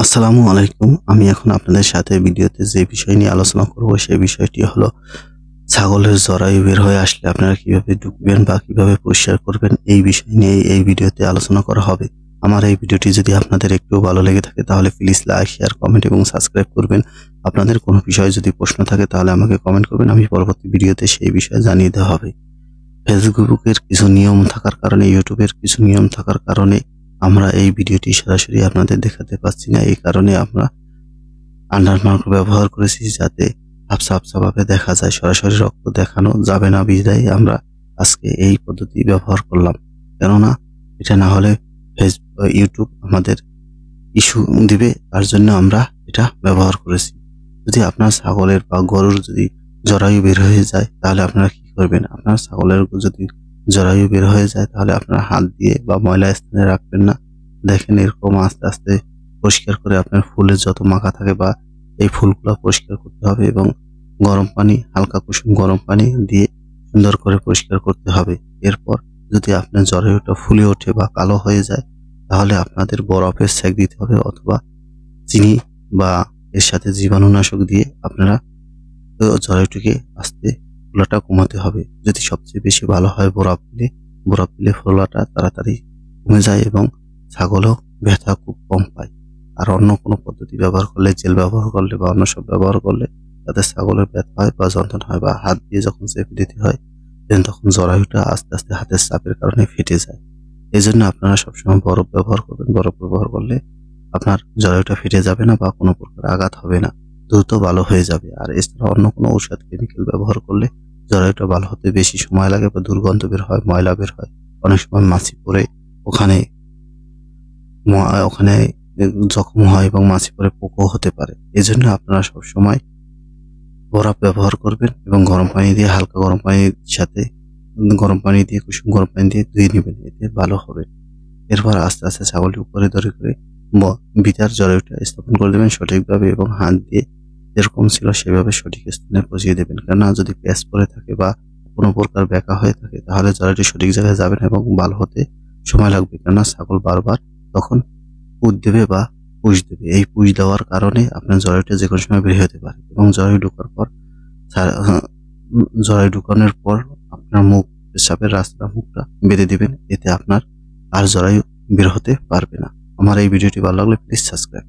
আসসালামু আলাইকুম। আমি এখন আপনাদের সাথে ভিডিওতে যে বিষয় নিয়ে আলোচনা করব সেই বিষয়টি হলো ছাগলের জরায়ু বের হয়ে আসলে আপনারা কিভাবে ঢুকবেন বা কিভাবে পরিষ্কার করবেন এই বিষয় নিয়ে এই ভিডিওতে আলোচনা করা হবে। আমার এই ভিডিওটি যদি আপনাদের একটু ভালো লেগে থাকে তাহলে প্লিজ লাইক, শেয়ার, কমেন্ট এবং সাবস্ক্রাইব করবেন। আপনাদের কোনো বিষয়ে যদি প্রশ্ন থাকে তাহলে আমাকে কমেন্ট করবেন। আমি পরবর্তী ভিডিওতে সেই বিষয়ে জানিয়ে দেওয়া হবে। ফেসবুকের কিছু নিয়ম থাকার কারণে, ইউটিউবের কিছু নিয়ম থাকার কারণে আমরা এই ভিডিওটি সরাসরি আপনাদের দেখাতে পাচ্ছি না। এই কারণে আমরা আন্ডারমার্ক ব্যবহার করেছি যাতে আবছা ভাবে দেখা যায়। সরাসরি রক্ত দেখানো যাবে না বিধায় আমরা আজকে এই পদ্ধতি ব্যবহার করলাম। কেননা এটা না হলে ইউটিউব আমাদের ইস্যু দিবে, তার জন্য আমরা এটা ব্যবহার করেছি। যদি আপনার ছাগলের বা গরুর যদি জরায়ু বের হয়ে যায় তাহলে আপনারা কি করবেন? আপনার ছাগলের যদি জরায়ু বের হয়ে যায় তাহলে আপনারা হাত দিয়ে বা ময়লা স্থানে রাখবেন না। দেখেন এরকম আস্তে আস্তে পরিষ্কার করে আপনার ফুলের যত মাখা থাকে বা এই ফুলগুলো পরিষ্কার করতে হবে এবং গরম পানি, হালকা কুসুম গরম পানি দিয়ে সুন্দর করে পরিষ্কার করতে হবে। এরপর যদি আপনার জরায়ুটা ফুলে ওঠে বা কালো হয়ে যায় তাহলে আপনাদের বরফের সেক দিতে হবে অথবা চিনি বা এর সাথে জীবাণুনাশক দিয়ে আপনারা জরায়ুটিকে আস্তে ফোলাটা কমাতে হবে। যদি সবচেয়ে বেশি ভালো হয় বরফ দিলে ফোলাটা তাড়াতাড়ি কমে যায় এবং ছাগলও ব্যথা খুব কম পায়। আর অন্য কোনো পদ্ধতি ব্যবহার করলে, জেল ব্যবহার করলে বা অন্য সব ব্যবহার করলে তাতে ছাগলের ব্যথা হয় বা যন্ত্রণা হয় বা হাত দিয়ে যখন চেপে দিতে হয় তখন জরায়ুটা আস্তে আস্তে হাতের চাপের কারণে ফেটে যায়। এই জন্য আপনারা সবসময় বরফ ব্যবহার করবেন। বরফ ব্যবহার করলে আপনার জরায়ুটা ফেটে যাবে না বা কোনো প্রকার আঘাত হবে না, দ্রুত ভালো হয়ে যাবে। আর এছাড়া অন্য কোনো ঔষধ, কেমিক্যাল ব্যবহার করলে জরায়ুটা ভালো হতে বেশি সময় লাগে বা দুর্গন্ধ বের হয়, ময়লা বের হয়। অনেক সময় মাছি পড়ে ওখানে ওখানে জখম হয় এবং মাছি পড়ে পোকও হতে পারে। এজন্য আপনারা সবসময় বরফ ব্যবহার করবেন এবং গরম পানি দিয়ে, হালকা গরম পানির সাথে গরম পানি দিয়ে, কুসুম গরম পানি দিয়ে ধুয়ে নেবেন, এতে ভালো হবে। এরপর আস্তে আস্তে ছাগলটি উপরে ধরে করে ভিতর জরায়ুটা স্থাপন করে দেবেন সঠিকভাবে এবং হাত দিয়ে যেরকম ছিল সেভাবে সঠিক স্থানে পৌঁছিয়ে দেবেন। কেননা যদি প্যাঁচ পড়ে থাকে বা কোনো প্রকার ব্যাকা হয়ে থাকে তাহলে জরায়ুটি সঠিক জায়গায় যাবে না এবং ভালো হতে সময় লাগবে। কেননা ছাগল বারবার তখন পুঁজ দেবে বা পুষ দেবে। এই পুষ দেওয়ার কারণে আপনার জরায়ুটা যে কোনো সময় বের হতে পারে এবং জরায়ু ঢুকানোর পর আপনার মুখ, পেশাবের রাস্তা, মুখটা বেঁধে দিবেন। এতে আপনার আর জরায়ু বের হতে পারবে না। আমার এই ভিডিওটি ভালো লাগলে প্লিজ সাবস্ক্রাইব।